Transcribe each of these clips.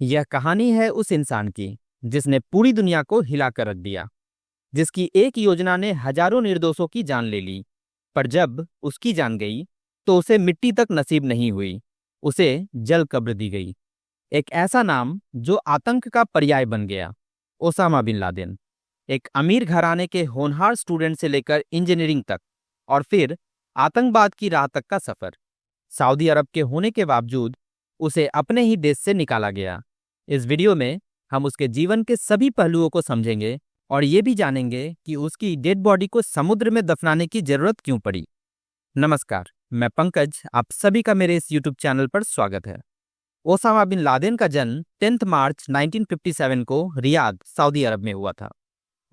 यह कहानी है उस इंसान की जिसने पूरी दुनिया को हिला कर रख दिया, जिसकी एक योजना ने हजारों निर्दोषों की जान ले ली। पर जब उसकी जान गई तो उसे मिट्टी तक नसीब नहीं हुई, उसे जल कब्र दी गई। एक ऐसा नाम जो आतंक का पर्याय बन गया, ओसामा बिन लादेन। एक अमीर घराने के होनहार स्टूडेंट से लेकर इंजीनियरिंग तक, और फिर आतंकवाद की राह तक का सफर। सऊदी अरब के होने के बावजूद उसे अपने ही देश से निकाला गया। इस वीडियो में हम उसके जीवन के सभी पहलुओं को समझेंगे और ये भी जानेंगे कि उसकी डेड बॉडी को समुद्र में दफनाने की जरूरत क्यों पड़ी। नमस्कार, मैं पंकज, आप सभी का मेरे इस यूट्यूब चैनल पर स्वागत है। ओसामा बिन लादेन का जन्म 10 मार्च 1957 को रियाद, सऊदी अरब में हुआ था।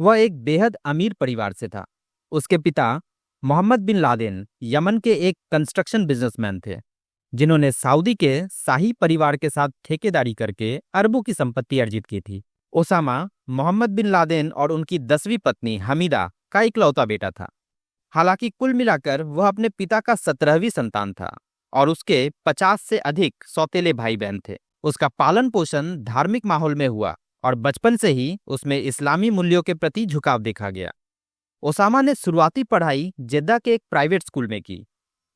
वह एक बेहद अमीर परिवार से था। उसके पिता मोहम्मद बिन लादेन यमन के एक कंस्ट्रक्शन बिजनेसमैन थे, जिन्होंने सऊदी के शाही परिवार के साथ ठेकेदारी करके अरबों की संपत्ति अर्जित की थी। ओसामा मोहम्मद बिन लादेन और उनकी 10वीं पत्नी हमीदा का इकलौता बेटा था। हालांकि कुल मिलाकर वह अपने पिता का 17वीं संतान था और उसके 50 से अधिक सौतेले भाई बहन थे। उसका पालन पोषण धार्मिक माहौल में हुआ और बचपन से ही उसमें इस्लामी मूल्यों के प्रति झुकाव देखा गया। ओसामा ने शुरुआती पढ़ाई जेद्दा के एक प्राइवेट स्कूल में की।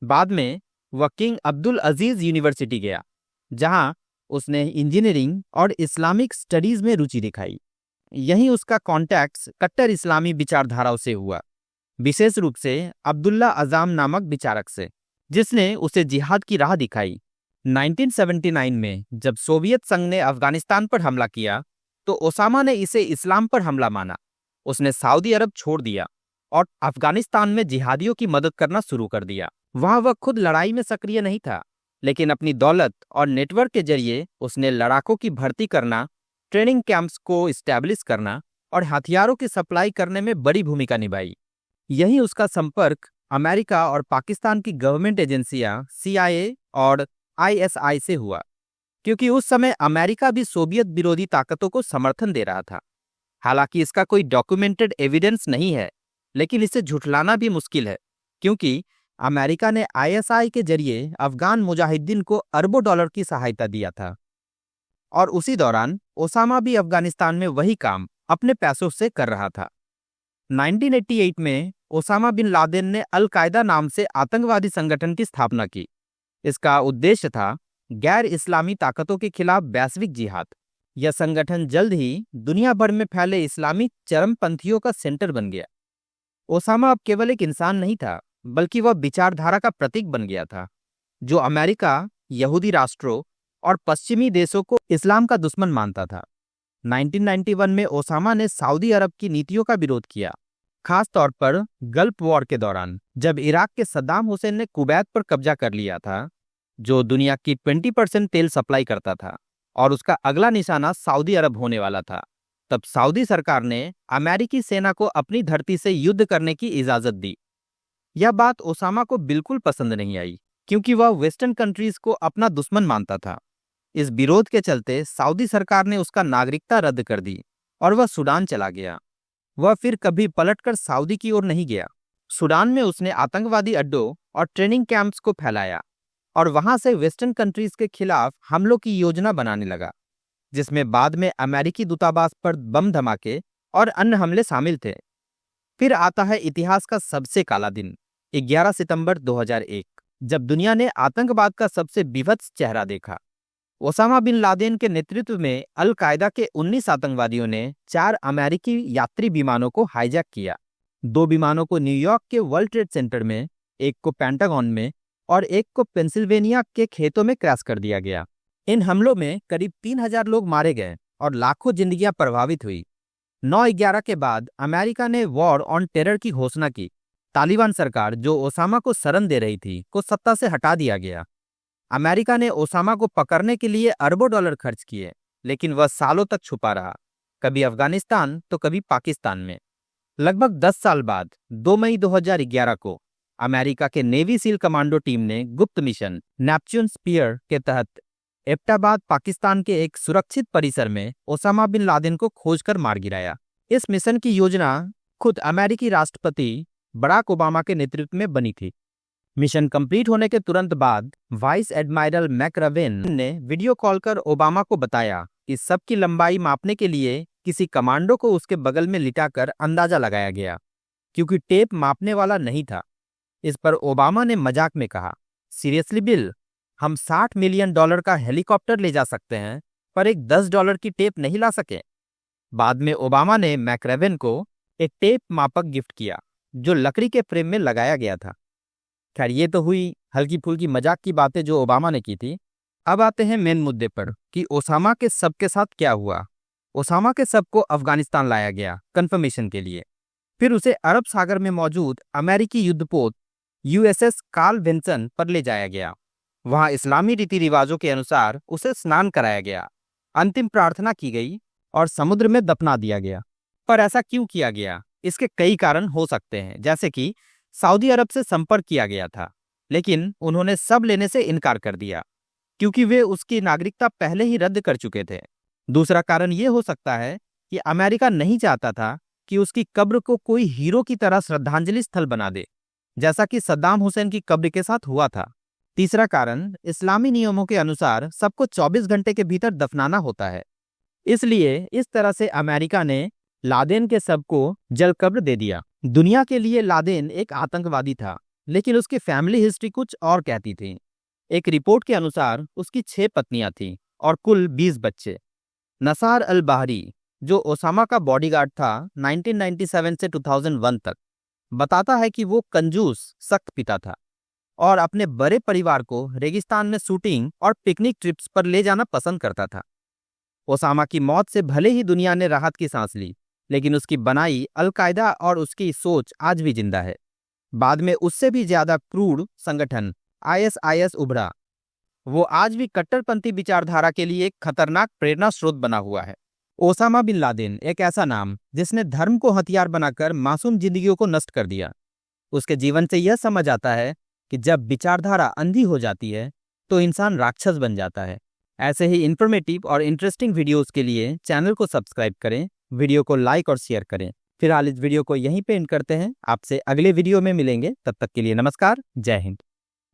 बाद में वह किंग अब्दुल अजीज यूनिवर्सिटी गया, जहां उसने इंजीनियरिंग और इस्लामिक स्टडीज में रुचि दिखाई। यहीं उसका कॉन्टैक्ट कट्टर इस्लामी विचारधाराओं से हुआ, विशेष रूप से अब्दुल्ला अजाम नामक विचारक से, जिसने उसे जिहाद की राह दिखाई। 1979 में जब सोवियत संघ ने अफगानिस्तान पर हमला किया तो ओसामा ने इसे इस्लाम पर हमला माना। उसने सऊदी अरब छोड़ दिया और अफगानिस्तान में जिहादियों की मदद करना शुरू कर दिया। वहां वह खुद लड़ाई में सक्रिय नहीं था, लेकिन अपनी दौलत और नेटवर्क के जरिए उसने लड़ाकों की भर्ती करना, ट्रेनिंग कैंप्स को इस्टेब्लिश करना और हथियारों की सप्लाई करने में बड़ी भूमिका निभाई। यही उसका संपर्क अमेरिका और पाकिस्तान की गवर्नमेंट एजेंसियां CIA और ISI से हुआ, क्योंकि उस समय अमेरिका भी सोवियत विरोधी ताकतों को समर्थन दे रहा था। हालांकि इसका कोई डॉक्यूमेंटेड एविडेंस नहीं है, लेकिन इसे झुठलाना भी मुश्किल है, क्योंकि अमेरिका ने ISI के जरिए अफगान मुजाहिदीन को अरबों डॉलर की सहायता दिया था। और उसी दौरान ओसामा भी अफगानिस्तान में वही काम अपने पैसों से कर रहा था। 1988 में ओसामा बिन लादेन ने अल कायदा नाम से आतंकवादी संगठन की स्थापना की। इसका उद्देश्य था गैर इस्लामी ताकतों के खिलाफ वैश्विक जिहाद। यह संगठन जल्द ही दुनिया भर में फैले इस्लामी चरमपंथियों का सेंटर बन गया। ओसामा अब केवल एक इंसान नहीं था, बल्कि वह विचारधारा का प्रतीक बन गया था, जो अमेरिका, यहूदी राष्ट्रों और पश्चिमी देशों को इस्लाम का दुश्मन मानता था। 1991 में ओसामा ने सऊदी अरब की नीतियों का विरोध किया, खास तौर पर गल्फ वॉर के दौरान, जब इराक के सद्दाम हुसैन ने कुवैत पर कब्जा कर लिया था, जो दुनिया की 20% तेल सप्लाई करता था, और उसका अगला निशाना सऊदी अरब होने वाला था। तब सऊदी सरकार ने अमेरिकी सेना को अपनी धरती से युद्ध करने की इजाजत दी। यह बात ओसामा को बिल्कुल पसंद नहीं आई, क्योंकि वह वेस्टर्न कंट्रीज को अपना दुश्मन मानता था। इस विरोध के चलते सऊदी सरकार ने उसका नागरिकता रद्द कर दी और वह सूडान चला गया। वह फिर कभी पलटकर सऊदी की ओर नहीं गया। सूडान में उसने आतंकवादी अड्डों और ट्रेनिंग कैंप्स को फैलाया और वहां से वेस्टर्न कंट्रीज के खिलाफ हमलों की योजना बनाने लगा, जिसमें बाद में अमेरिकी दूतावास पर बम धमाके और अन्य हमले शामिल थे। फिर आता है इतिहास का सबसे काला दिन, 11 सितंबर 2001, जब दुनिया ने आतंकवाद का सबसे विभत्स चेहरा देखा। ओसामा बिन लादेन के नेतृत्व में अल कायदा के 19 आतंकवादियों ने 4 अमेरिकी यात्री विमानों को हाईजैक किया। 2 विमानों को न्यूयॉर्क के वर्ल्ड ट्रेड सेंटर में, एक को पेंटागन में और एक को पेंसिल्वेनिया के खेतों में क्रैश कर दिया गया। इन हमलों में करीब 3000 लोग मारे गए और लाखों जिंदगियां प्रभावित हुई। 9/11 के बाद अमेरिका ने वॉर ऑन टेरर की घोषणा की। तालिबान सरकार, जो ओसामा को शरण दे रही थी, को सत्ता से हटा दिया गया। अमेरिका ने ओसामा को पकड़ने के लिए अरबों डॉलर खर्च किए, लेकिन वह सालों तक छुपा रहा, कभी अफगानिस्तान तो कभी पाकिस्तान में। लगभग 10 साल बाद 2 मई 2011 को अमेरिका के नेवी सील कमांडो टीम ने गुप्त मिशन नेपच्यून स्पीयर के तहत एबटाबाद, पाकिस्तान के एक सुरक्षित परिसर में ओसामा बिन लादेन को खोजकर मार गिराया। इस मिशन की योजना खुद अमेरिकी राष्ट्रपति बराक ओबामा के नेतृत्व में बनी थी। मिशन कंप्लीट होने के तुरंत बाद वाइस एडमायरल मैकरवेन ने वीडियो कॉल कर ओबामा को बताया कि सबकी लंबाई मापने के लिए किसी कमांडो को उसके बगल में लिटाकर अंदाजा लगाया गया, क्योंकि टेप मापने वाला नहीं था। इस पर ओबामा ने मजाक में कहा, सीरियसली बिल, हम $60 मिलियन का हेलीकॉप्टर ले जा सकते हैं, पर एक $10 की टेप नहीं ला सके। बाद में ओबामा ने मैकरेवन को एक टेप मापक गिफ्ट किया, जो लकड़ी के फ्रेम में लगाया गया था। खैर, ये तो हुई हल्की फुल्की मजाक की बातें जो ओबामा ने की थी। अब आते हैं मेन मुद्दे पर कि ओसामा के शव के साथ क्या हुआ। ओसामा के शव को अफगानिस्तान लाया गया कंफर्मेशन के लिए। फिर उसे अरब सागर में मौजूद अमेरिकी युद्धपोत USS कार्ल विंसन पर ले जाया गया। वहां इस्लामी रीति रिवाजों के अनुसार उसे स्नान कराया गया, अंतिम प्रार्थना की गई और समुद्र में दफना दिया गया। पर ऐसा क्यों किया गया? इसके कई कारण हो सकते हैं, जैसे कि सऊदी अरब से संपर्क किया गया था, लेकिन उन्होंने सब लेने से इनकार कर दिया क्योंकि वे उसकी नागरिकता पहले ही रद्द कर चुके थे। दूसरा कारण यह हो सकता है कि अमेरिका नहीं चाहता था कि उसकी कब्र को कोई हीरो की तरह श्रद्धांजलि स्थल बना दे, जैसा कि सद्दाम हुसैन की कब्र के साथ हुआ था। तीसरा कारण, इस्लामी नियमों के अनुसार सबको 24 घंटे के भीतर दफनाना होता है, इसलिए इस तरह से अमेरिका ने लादेन के शव को जलकब्र दे दिया। दुनिया के लिए लादेन एक आतंकवादी था, लेकिन उसकी फैमिली हिस्ट्री कुछ और कहती थी। एक रिपोर्ट के अनुसार उसकी 6 पत्नियां थीं और कुल 20 बच्चे। नसार अल बाहरी, जो ओसामा का बॉडीगार्ड था 1997 से 2001 तक, बताता है कि वो कंजूस सख्त पिता था और अपने बड़े परिवार को रेगिस्तान में शूटिंग और पिकनिक ट्रिप्स पर ले जाना पसंद करता था। ओसामा की मौत से भले ही दुनिया ने राहत की सांस ली, लेकिन उसकी बनाई अल-कायदा और उसकी सोच आज भी जिंदा है। बाद में उससे भी ज्यादा क्रूर संगठन ISIS उभरा। वो आज भी कट्टरपंथी विचारधारा के लिए एक खतरनाक प्रेरणा स्रोत बना हुआ है। ओसामा बिन लादेन एक ऐसा नाम जिसने धर्म को हथियार बनाकर मासूम जिंदगियों को नष्ट कर दिया। उसके जीवन से यह समझ आता है कि जब विचारधारा अंधी हो जाती है तो इंसान राक्षस बन जाता है। ऐसे ही इंफॉर्मेटिव और इंटरेस्टिंग वीडियोस के लिए चैनल को सब्सक्राइब करें, वीडियो को लाइक और शेयर करें। फिलहाल इस वीडियो को यहीं पे एंड करते हैं। आपसे अगले वीडियो में मिलेंगे, तब तक के लिए नमस्कार, जय हिंद।